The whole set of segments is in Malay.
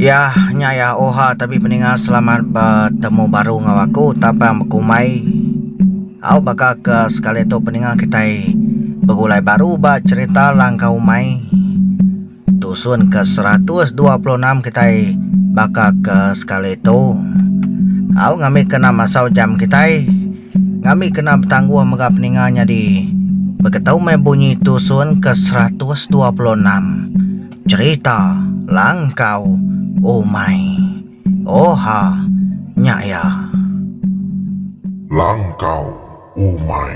Ya, nya ya oha tapi peningal selamat bertemu baru ngawaku tapang kumai. Au bakal ke sekali tu peningal kita begulai baru ba cerita langkah umai. Dusun ke 126 kita bakal ke sekali tu. Au ngami kena masau jam kita. Ngami kena bertangguh mega peningalnya di begetau mai bunyi dusun ke 126. Cerita langkau umai. Oha nya ya. Langkau umai.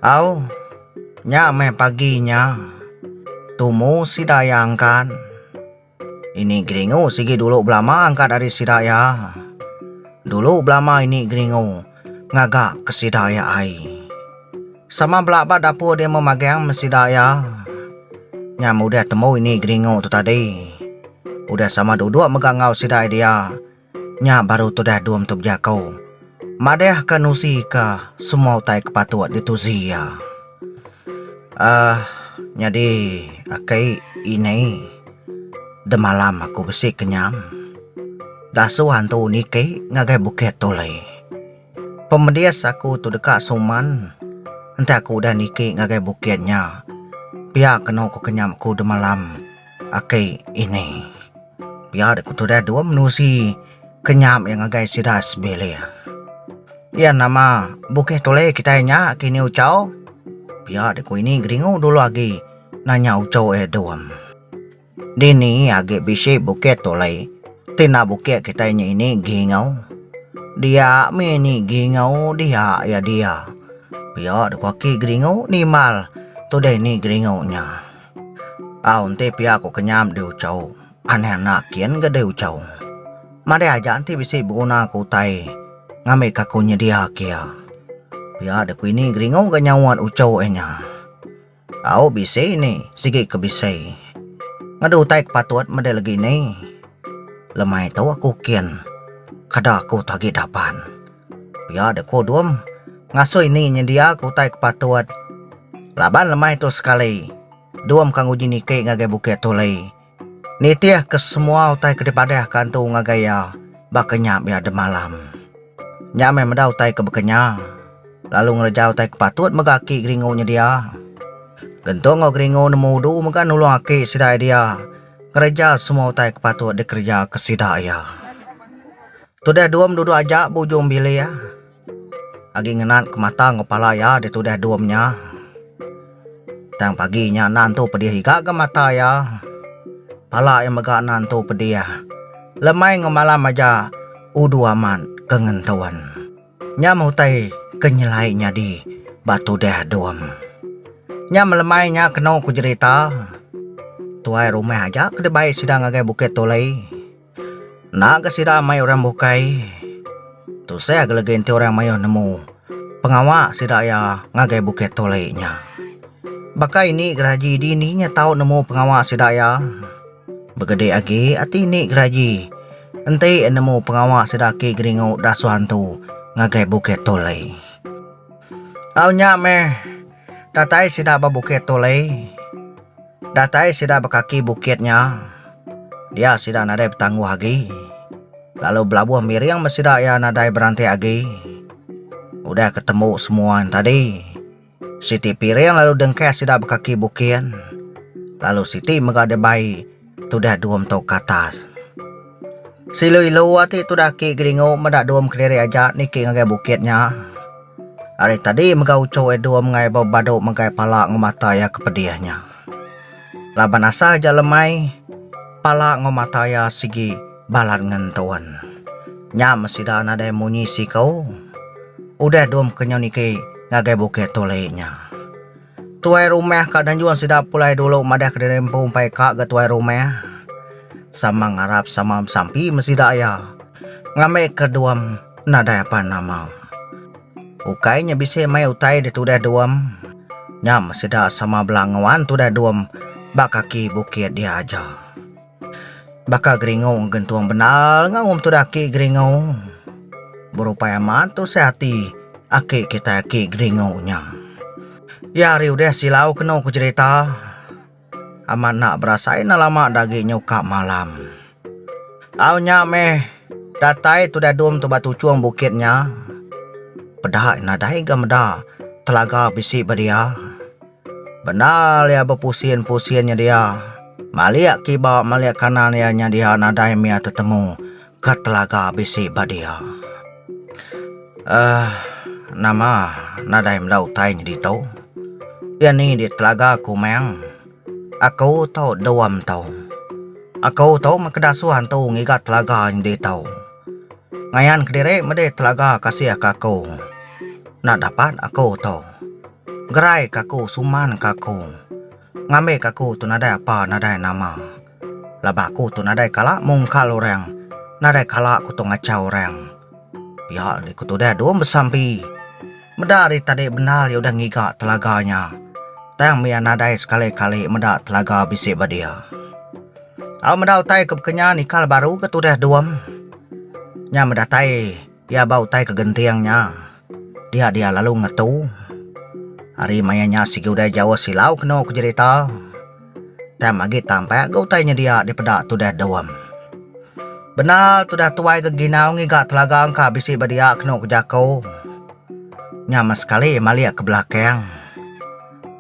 Au nya me paginya tumu si daya angkat. Ini gringo sigi dulu belama angkat dari si daya. Dulu belama ini gringo ngagak ke si daya ai. Sama belaba dapur dia memagang si daya. Nya udah temu ini gringo tu tadi. Udah sama duduk megang ngau si daya dia. Nya baru tu dah duam tu berjakau. Madeh ke nusi ke semua utai kepatuat itu zia. Jadi akai ini de malam aku besi kenyam. Dasu hantu nike ngagai buket tolai. Pemedias aku tu dekat suman. Nanti aku udah nike ngagai buketnya. Pihak kena aku kenyam aku de malam. Akai ini. Pihak aku tu dah dua menusi kenyam yang ngagai sidas bele. Ya nama buket tolai kita nya kini ucau. Pihak aku ini geringo dulu lagi nanya ucau doam. Dini agak bisi buket tolai. Tina buket kita ini gingau. Dia mini gingau dia ya dia. Pihak aku aki geringo ni mal. Tu deh ni geringo nya. Unti pihak aku kenyam di ucau. Aneh nak kian gede ucau. Made aja nanti bisi berguna aku tai. Ngame kakunya dia kia. Pihak aku ini geringo ganyauan ucau enya. Au bisi ni sige ke bisi. Ngadu tai kepatuat made lagi ni. Lemai tahu aku kian. Kada aku tagi dapan. Pihak aku duam. Ngaso ini nyedia aku tai kepatuat. Laban lemai tu sekali. Duam kang uji nike ngagai buket tolai. Nitiah ke semua utai kedepada kantu ngagaya. Bakanya biar de malam. Nyame medau utai ke bekenya. Lalu ngerejau utai kepatuat megaki geringonya dia. Gentong geringo nemu du mega nulung aki sidai dia. Kerja semua utai kepatuat dikerja ke sidaya. Tudah duam duduk aja bujung bilih ya. Agi ngenat ke mata ngepala ya di tudah duamnya. Tang paginya nantu pedih higa ke mata ya. Pala yang mega nantu pedih. Lemai ngemalam aja udu aman kengentuan. Nyam utai kenyelainya di batu dah duam. Nyam lemainya kena ku cerita. Tuai rumah aja kedebai sidang agai buket tolai. Nak ke sidang mai orang bukai. Tu saya gelegenti orang mayo nemu. Pengawak sidang ya ngagai buket tolai nya. Baka ini geraji dininya tahu nemu pengawak sidaya. Begede agi ati ini geraji. Ente nemu pengawak sidaki geringo dasu hantu ngagai buket tolai. Aunya meh. Datai sida ba buket tolai. Datai sida bakaki buketnya. Dia sida nadai bertangguh agi. Lalu belabuh miriang mesida ya nadai berantai agi. Udah ketemu semua tadi. Siti piring lalu dengkes sida bekaki bukian. Lalu Siti megade bayi tudah duam tau katas. Silu ilu ati tudah ki geringo medak duam kediri aja niki ngagai bukitnya. Hari tadi mega uco duam ngai bado megai pala ngomata ya kepediahnya. Laban asa aja lemai pala ngomata ya sigi balat ngentuan. Nyam sida nadai munyi si kau. Udah duam kenyau niki ngagai buket tolainya. Tuai rumah kadang jual sida pulai dulu madah kerempung pai kak ke tuai rumah. Sama ngarap sama sampi mesida ya. Ngame keduam nadai apa nama. Ukainya bisa mai utai di tudah duam. Nyam mesida sama belangawan tudah duam bakaki bukit dia aja. Baka geringo gentuang benal ngawum tudah ki geringo. Berupaya mantu sehati. Aki kita ki geringonya. Ya riu deh silau kena ku cerita. amat nak berasai na lama dagi nyuka malam. Aunya meh datai tu dah dum tu batu cuang bukitnya. Pedak nadai gamda telaga bisi badia. Benar ya berpusien-pusiennya dia. Maliak kiba maliak kanan ya nya dia nadai mia tetemu ke telaga bisi badia. Nama nadai mdau tai ni tau. Dia ni di telaga aku meng. Aku tahu dawam tahu. Aku tahu makadasuhan tahu ngigat telaga ni tahu. Ngayan kediri mede telaga kasih aku. Nak dapat aku tahu. Gerai kaku suman kaku. Ngambil kaku tu nadai apa nadai nama. Labaku tu nadai kalak mungkal orang. Nadai kalak ku tu ngacau orang. Ya di ku tu dah dua bersampi. Medari tadi benar ya udah ngigak telaganya. Tang mia nadai sekali-kali medak telaga bisik badia. Au medau tai ke bekenya nikal baru ke tu dah duam. Nya medatai ya bau tai ke gentiangnya. Dia lalu ngetu. Hari mayanya si udah Jawa silau kena ku cerita. Tam agi tampai gau tainya dia di pedak tu dah duam. Benar tu dah tuai ke ginau ngigak telaga angka bisik badia kena ku jakau. Nyama sekali maliak ke belakang.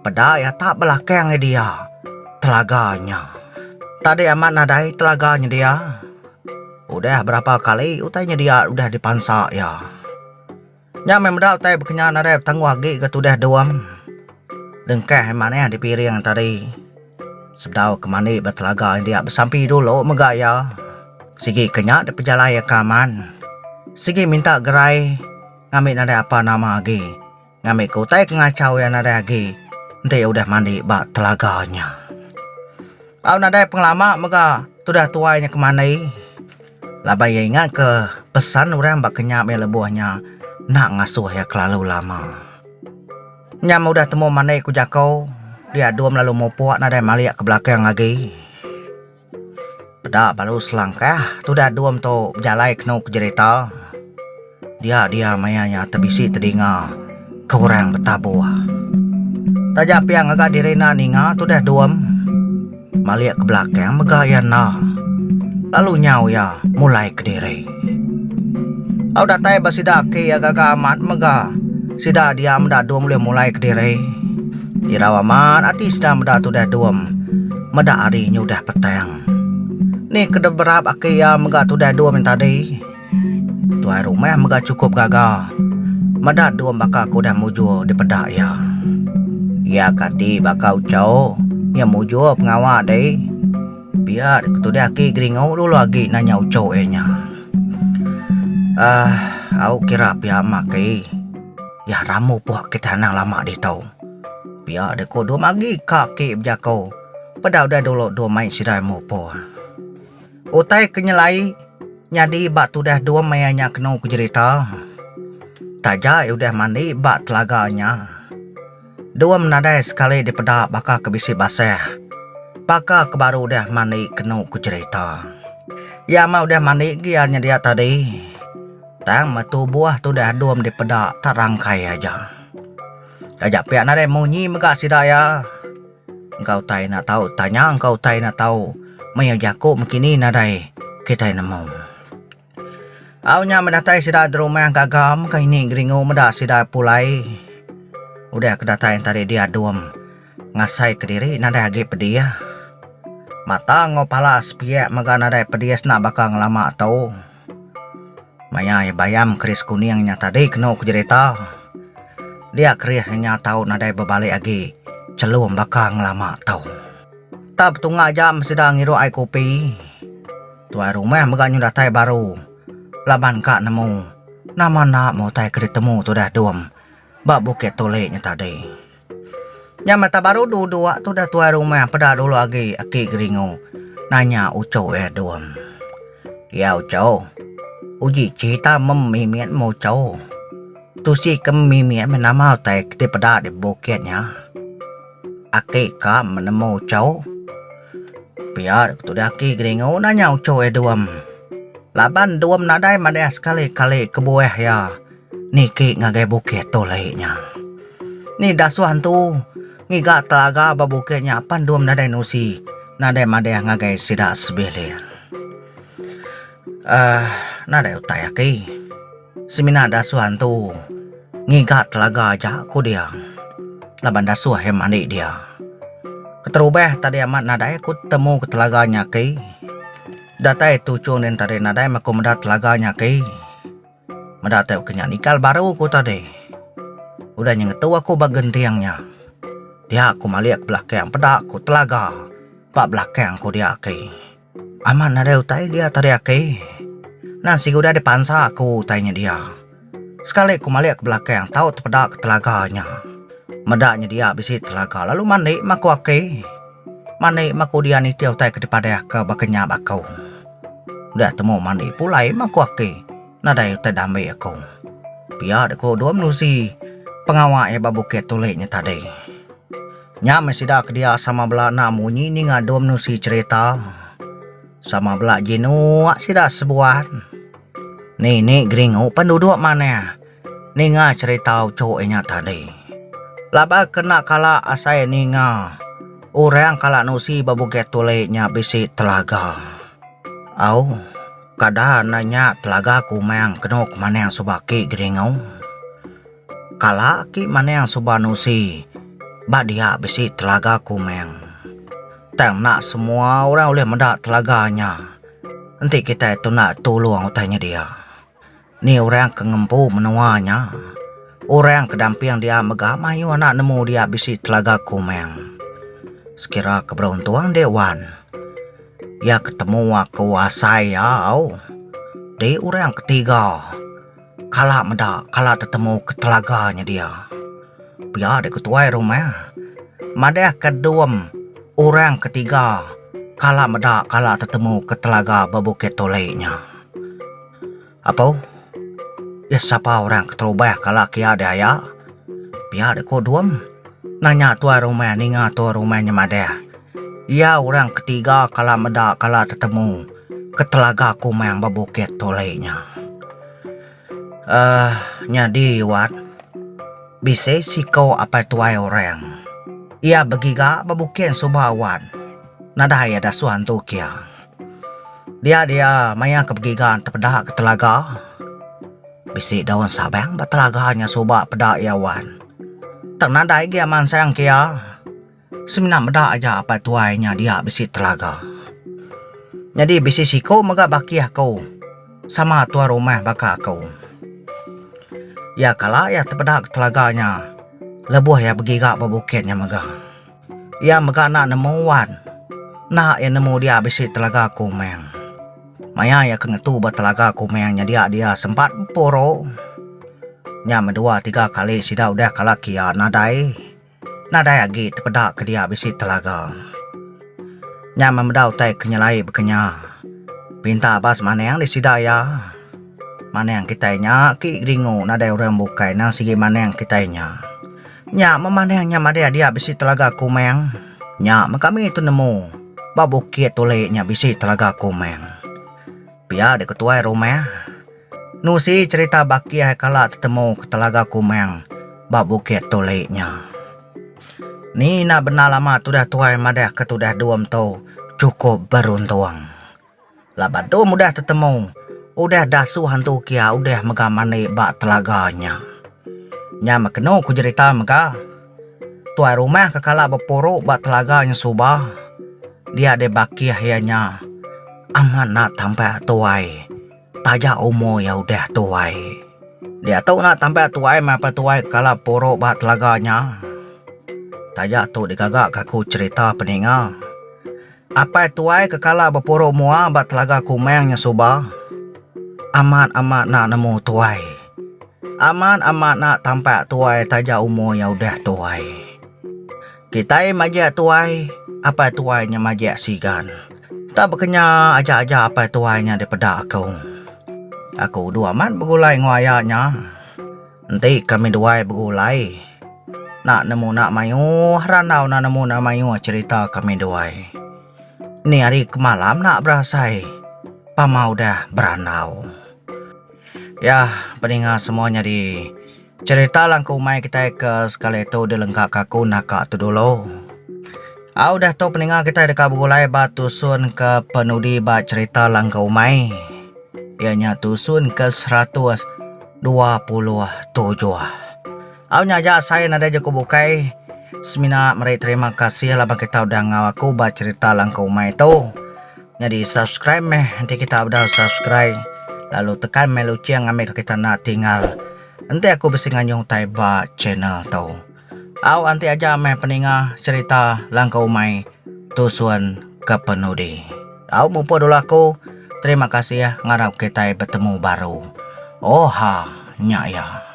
Pada ya tak belakang dia. Telaganya. Tadi amat nadai telaganya dia. Udah berapa kali utainya dia udah dipansak ya. Nyama mendau tai bekenya nadai tangguh lagi ke tu dah duam. Dengkeh mana yang dipiring tadi. Sebdau kemani bertelaga dia bersampi dulu megaya. Sigi kenyak di pejalaya kaman. Sigi minta gerai. Ngambil nadai apa nama lagi. Ngambil kutai kengacau yang nadai lagi. Nanti udah mandi bak telaganya. Au nadai pengelama mega tu dah tuainya kemana. Labai ingat ke pesan orang bak kenyak me lebuhnya. Nak ngasuh ya kelalu lama. Nyam udah temu mana ku jakau. Dia duam lalu mau puak nadai maliak ke belakang lagi. Pada baru selangkah tu dah duam tu berjalai kena ku cerita. Dia mayanya terbisi terdinga ke orang bertabuh. Tajap yang agak direna ninga tu dah duam. Maliak ke belakang megayan na. Lalu nyau ya mulai ke diri. Au datai basida ke agak amat mega. Sida dia menda duam mulai ke diri. Dirawaman ati sida meda tu dah duam. Meda hari nyudah petang. Ni kedeberap ake ya mega tu dah duam tadi. Tuai rumah mega cukup gagal. Meda duam bakal ku dah muju di pedak ya. Ya kati bakal jauh. Ya muju pengawak deh. Biar tu dah ake geringau dulu lagi nanya ucau nya. Aku kira pihak makai. Ya ramu puak kita nang lama di tau. Biar deko dua magi kaki berjakau. Padahal dah dulu dua main sidai mu po. Utai kenyelai. Nyadi bak tu dah dua mayanya kena ku cerita. Taja udah mandi bak telaganya. Dua menadai sekali di pedak bakal kebisi basah. Bakal kebaru dah mandi kena ku cerita. Ya mau dah mandi giarnya dia tadi. Tang matu buah tu dah duam di pedak tak rangkai aja. Tajak pihak nadai munyi megak sidaya. Engkau tai nak tahu tanya engkau tai nak tahu. Maya jaku mekini nadai kita nemu. Aunya mendatai sida di rumah gagam ka ini geringu medak sida pulai. Udah kedatai tadi dia duam. Ngasai ke diri nadai agi pedia. Mata ngopalas piak mega nadai pedia nak bakal ngelama tau. Maya bayam keris kuningnya tadi kena ku cerita. Dia kerisnya tahu nadai berbalik lagi. Celum bakal ngelama tau. Tak betungah jam sedang ngiru air kopi. Tuai rumah mega nyudatai baru. Laban kak nemu. Nama nak mau tai ke ditemu tu dah duam. Bak bukit toleknya tadi. Yang mata baru dua tu dah tuai rumah pada dulu lagi aki geringu. Nanya ucau duam. Ya ucau. Uji cerita memimian mau cau. Tu si kemimian menama tai di pada di bukitnya. Aki ka menemu cau. Biar tu dah aki geringu nanya ucau duam. Laban duam nadai madai sekali-kali kebuah ya. Niki ngagai bukit toleknya. Ni dasuan tu Ngiga telaga babuketnya pandum nadai nusi. Nadai madai ngagai sidak sebele. Nadai utai aki. Semina dasuhan tu. Ngiga telaga aja ku dia. Laban dasuh hemani dia. Keterubah tadi amat nadai ku temu ke telaganya ki. Datai tu cunin tadi nadai maku mendat telaganya ki. Mendat kenya nikal baru ku tadi. Udah nyengetu aku bagen tiangnya. Dia aku maliak belakang pedak ku telaga. Pak belakang ku dia ki. Aman nadai utai dia tadi ki. Nasi udah dipansa aku tanya dia. Sekali ku maliak ke belakang tahu terpedak ke telaganya. Medaknya dia bisi telaga lalu mandi maku aki. Mandi maku dia ni tiau tai ke daripada ke bakenya bakau. Udah temu mandi pulai maku aki. Nadai utai damai aku. Biar aku dua menusi pengawak babuket tuleknya tadi. Nya masih dah ke dia sama belak nak munyi ni ngadu menusi cerita. Sama belak jinu sidak sebuah. Ni geringu penduduk mana? Ni cerita cowoknya tadi. Laba kena kala asai ninga. Orang kala nusi babuket tuleknya bisi telaga. Au, kada nanya telaga kumang kenok mana yang subaki geringu. Kala ki mana yang subah nusi. Bak dia bisi telaga kumang. Tang nak semua orang boleh mendak telaganya. Nanti kita itu nak tolong utanya dia. Ni orang kengempu menuanya. Orang kedamping dia megah mayu anak nemu dia bisi telaga kumeng. Sekira keberuntungan dewan. Ya ketemu aku saya. Di orang ketiga. Kala medak, kala tertemu ke telaganya dia. Biar dia ketuai rumah. Madah kedua orang ketiga. Kala medak, kala tertemu ke telaga babuket toleknya. Apa? Ya siapa orang keterubah kalau kia ada ya? Biar aku duam. Nanya tua rumah ni tua rumahnya madah. Ya orang ketiga kalau medak kalau tertemu ke telaga kumang babuket toleknya. Nyadi wat. Bisa si kau apa tuai orang. Ia begiga babuket subawan. Nada ya dasuhan tu kia. Dia maya kebegigan terpedah ke telaga. Bisi daun sabang batalaganya soba pedak yawan. Tak nadai dia man sayang kia. Semina medak aja apa tuainya dia bisi telaga. Jadi bisi siko maga baki aku. Sama tua rumah baka aku. Ya kala ya terpedak telaganya. Lebuh ya begiga babuketnya maga. Ya maga nak nemuan. Nak ya nemu dia bisi telaga kumeng. Maya ya kengetu batelaga kumengnya dia sempat poro. Nya medua 3 kali sida udah kala kia nadai lagi terpedak ke dia bisi telaga. Nya memedau tai kenyalai bekenya. Pinta bas mana yang disida ya. Mana yang kitanya ki gringo nadai orang bukai nang sigi mana yang kitanya. Nya memana yang nyamada dia bisi telaga kumeng. Nya kami itu nemu babukit toleknya bisi telaga kumeng. Biar dia ketuai rumah. Nusi cerita bakia kala ketemu ke telaga kumeng babuket toleknya. Ni nak benar lama tu dah tuai madah ke tu dah duam tu cukup beruntung. Labat dom udah ketemu. Udah dasu hantu kia udah mega mani bak telaganya. Nya makeno ku cerita mega. Tuai rumah ke kala beporo bak telaganya subah. Dia ada bakia hianya. Aman nak tampak tuai. Taja umur ya udah tuai. Dia tahu nak tampak tuai apa tuai kalau poro bat telaganya. Taja tu digagak kaku cerita peninga. Apa tuai kekala berporo mua bat telaga kumengnya subah. Aman nak nemu tuai. Aman nak tampak tuai taja umur ya udah tuai. Kita majak tuai. Apa tuainya majak sigan. Tak berkenya aja apa tuainya daripada aku. Aku dua man bergulai nguayanya. Nanti kami dua bergulai. Nak nemu nak mayu, ranau nak nemu nak mayu cerita kami dua. Ni hari kemalam nak berasai. Pamau dah beranau. Ya, peningat semuanya di Cerita lang ko umay kita ke sekali itu dilengkap kaku naka tu dulu. Au dah to peninga kita deka bugulai ba tusun ke penudi ba cerita lang ke umay. Ianya tusun ke 127. Au nyaja saya nada je ku bukai. Semina mari terima kasih lah kita udah ngawaku ba cerita lang ke umay tu. Jadi subscribe nanti kita udah subscribe. Lalu tekan meluci yang ambil kita nak tinggal. Nanti aku bisa nganyong taiba channel tau. Au anti aja peninga cerita langkau umay tusuan ke penudi. Au mumpu dulu aku. Terima kasih ya ngarap kita bertemu baru. Oha nyaya.